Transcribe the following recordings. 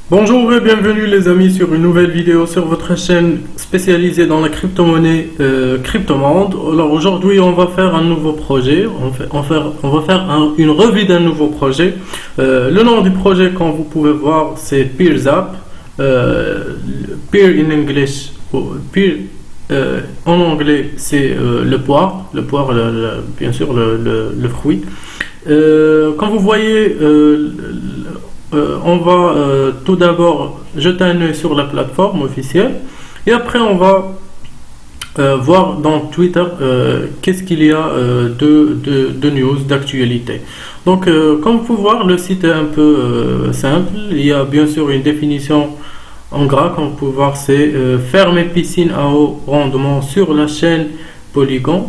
Bonjour et bienvenue les amis sur une nouvelle vidéo sur votre chaîne spécialisée dans la crypto-monnaie Cryptomonde. Alors aujourd'hui on va faire un nouveau projet, on va faire une revue d'un nouveau projet. Le nom du projet comme vous pouvez voir c'est PeerZap, Peer in English, Peer en anglais c'est le poire, bien sûr le fruit. Comme vous voyez, on va tout d'abord jeter un œil sur la plateforme officielle et après on va voir dans Twitter qu'est-ce qu'il y a de news, d'actualité. Donc comme vous pouvez voir, le site est un peu simple. Il y a bien sûr une définition en gras, comme vous pouvez voir, c'est ferme et piscine à haut rendement sur la chaîne Polygon.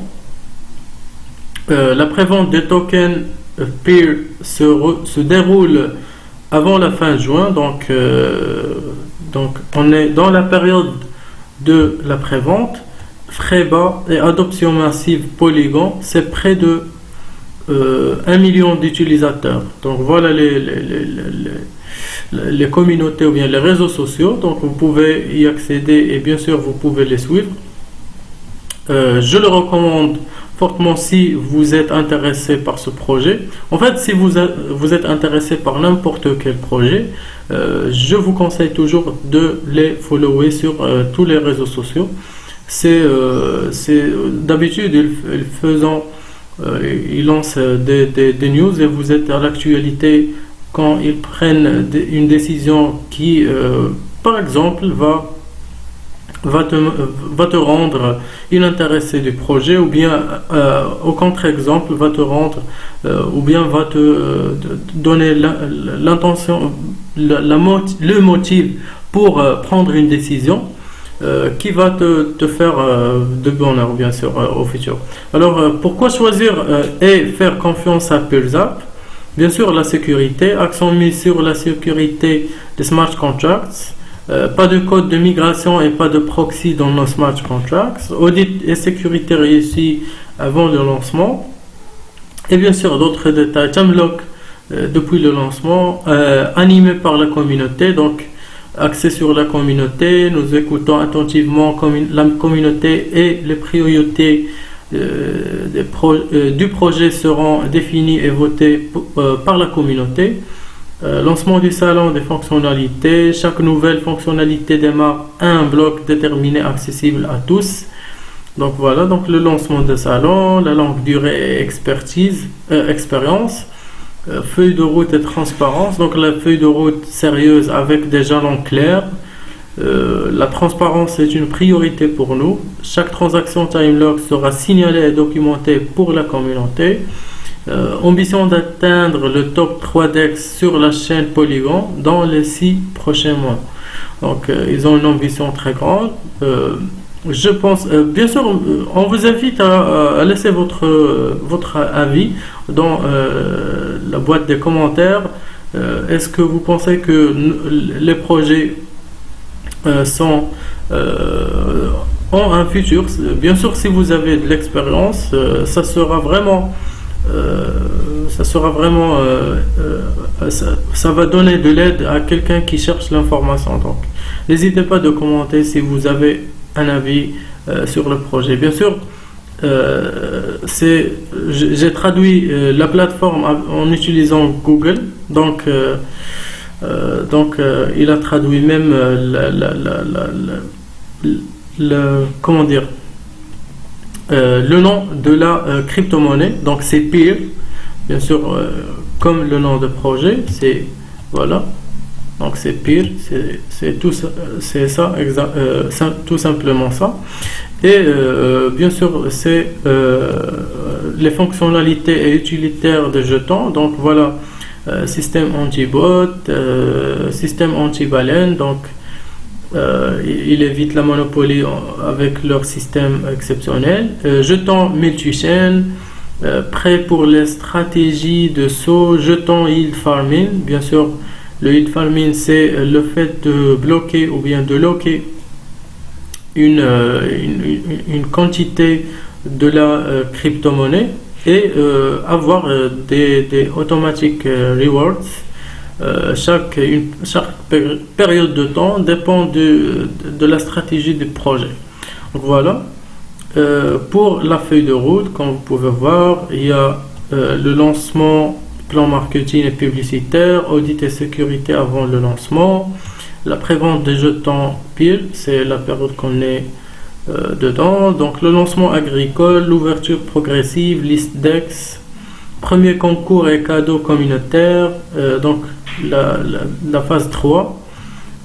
La prévente des tokens Peer se déroule avant la fin juin, donc on est dans la période de la prévente. Frais bas et adoption massive Polygon, c'est près de 1 million d'utilisateurs. Donc voilà les communautés ou bien les réseaux sociaux, donc vous pouvez y accéder et bien sûr vous pouvez les suivre. Je le recommande fortement si vous êtes intéressé par ce projet. En fait, si vous êtes intéressé par n'importe quel projet, je vous conseille toujours de les follower sur tous les réseaux sociaux. C'est d'habitude ils lancent des news et vous êtes à l'actualité quand ils prennent une décision qui, par exemple, va te rendre inintéressé du projet, ou bien au contre-exemple va te rendre ou bien va te donner l'intention, le motif pour prendre une décision qui va te faire de bonheur bien sûr au futur. Alors pourquoi choisir et faire confiance à PeerZap? Bien sûr la sécurité, accent mis sur la sécurité des smart contracts. Pas de code de migration et pas de proxy dans nos smart contracts. Audit et sécurité réussie avant le lancement. Et bien sûr, d'autres détails. Timelock depuis le lancement. Animé par la communauté. Donc, axé sur la communauté. Nous écoutons attentivement la communauté et les priorités du projet seront définies et votées par la communauté. Lancement du salon des fonctionnalités. Chaque nouvelle fonctionnalité démarre un bloc déterminé accessible à tous. Donc voilà, donc le lancement de salon, la longue durée et expérience, feuille de route et transparence. Donc la feuille de route sérieuse avec des jalons clairs. La transparence est une priorité pour nous. Chaque transaction TimeLock sera signalée et documentée pour la communauté. Ambition d'atteindre le top 3 DEX sur la chaîne Polygon dans les 6 prochains mois. Donc ils ont une ambition très grande. Je pense, bien sûr, on vous invite à laisser votre avis dans la boîte des commentaires. Est-ce que vous pensez que les projets ont un futur? Bien sûr, si vous avez de l'expérience, ça sera vraiment ça va donner de l'aide à quelqu'un qui cherche l'information. Donc n'hésitez pas de commenter si vous avez un avis sur le projet. Bien sûr, j'ai traduit la plateforme en utilisant Google, donc il a traduit même comment dire, le nom de la crypto-monnaie. Donc c'est Peer, bien sûr, comme le nom de projet, c'est voilà. Donc c'est Peer, c'est tout simplement ça. Et bien sûr c'est les fonctionnalités et utilitaires de jetons. Donc voilà, système anti-bot, système anti-baleine. Donc il évite la monopolie avec leur système exceptionnel. Jetons multi-chaîne, prêt pour les stratégies de saut. Jetons yield farming. Bien sûr, le yield farming, c'est le fait de bloquer ou bien de locker une quantité de la crypto-monnaie et avoir des automatic rewards chaque période de temps dépend de la stratégie du projet. Donc voilà. Pour la feuille de route, comme vous pouvez voir, il y a le lancement, plan marketing et publicitaire, audit et sécurité avant le lancement, la prévente des jetons pile, c'est la période qu'on est dedans, donc le lancement agricole, l'ouverture progressive, liste d'ex, premier concours et cadeaux communautaires, donc la phase 3,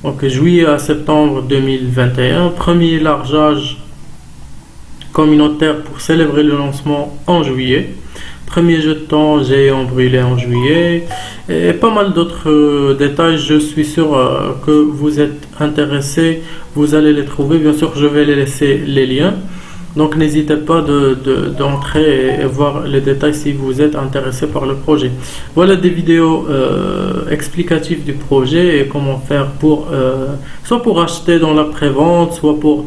donc juillet à septembre 2021, premier largage communautaire pour célébrer le lancement en juillet, premier jeton géant brûlé en juillet, et pas mal d'autres détails. Je suis sûr que vous êtes intéressés, vous allez les trouver. Bien sûr, je vais les laisser les liens, donc n'hésitez pas d'entrer et voir les détails si vous êtes intéressé par le projet. Voilà des vidéos explicatives du projet et comment faire pour soit pour acheter dans la prévente, soit pour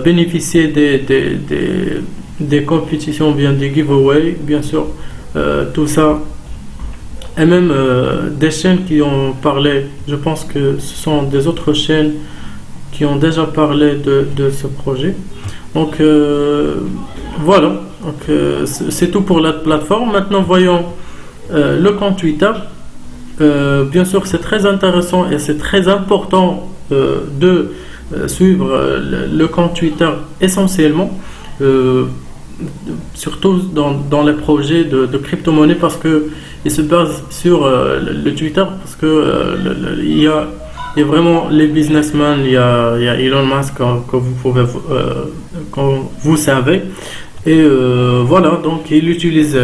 bénéficier des compétitions, bien des giveaways, bien sûr, tout ça, et même des chaînes qui ont parlé. Je pense que ce sont des autres chaînes qui ont déjà parlé de ce projet. Donc voilà, donc c'est tout pour la plateforme. Maintenant voyons le compte Twitter. Bien sûr, c'est très intéressant et c'est très important de suivre le compte Twitter essentiellement, surtout dans les projets de crypto-monnaie, parce que il se base sur le Twitter, parce que il y a vraiment les businessmen, il y a Elon Musk que vous pouvez comme vous savez, et voilà, donc il utilise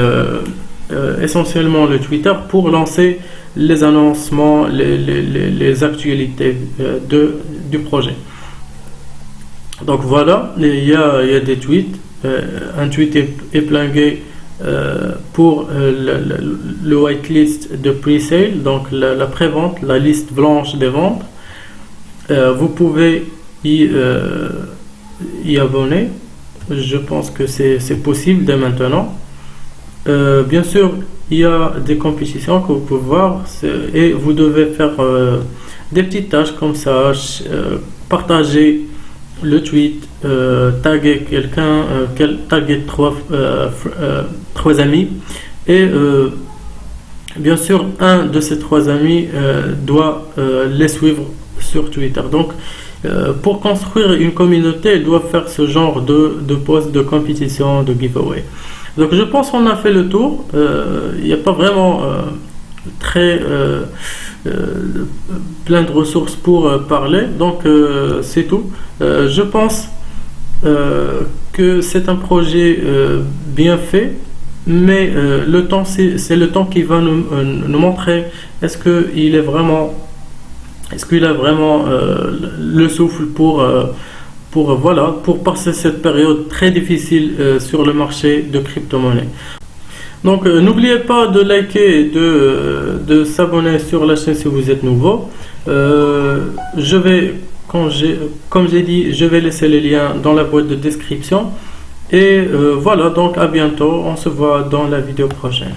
essentiellement le Twitter pour lancer les annoncements, les actualités du projet. Donc voilà, il y a des tweets, un tweet épinglé pour le whitelist de pre-sale, donc la prévente, la liste blanche des ventes. Vous pouvez y abonner, je pense que c'est possible dès maintenant. Bien sûr, il y a des compétitions que vous pouvez voir et vous devez faire des petites tâches comme ça, partager le tweet, taguer quelqu'un, taguer trois amis, et bien sûr un de ces trois amis doit les suivre sur Twitter. Donc pour construire une communauté, il doit faire ce genre de posts, de compétition, de giveaway. Donc je pense qu'on a fait le tour. Il n'y a pas vraiment plein de ressources pour parler, donc c'est tout. Je pense que c'est un projet bien fait, mais le temps, c'est le temps qui va nous montrer est-ce qu'il a vraiment le souffle pour passer cette période très difficile sur le marché de crypto-monnaie. Donc n'oubliez pas de liker et de s'abonner sur la chaîne si vous êtes nouveau. Comme j'ai dit, je vais laisser les liens dans la boîte de description. Et voilà, donc à bientôt, on se voit dans la vidéo prochaine.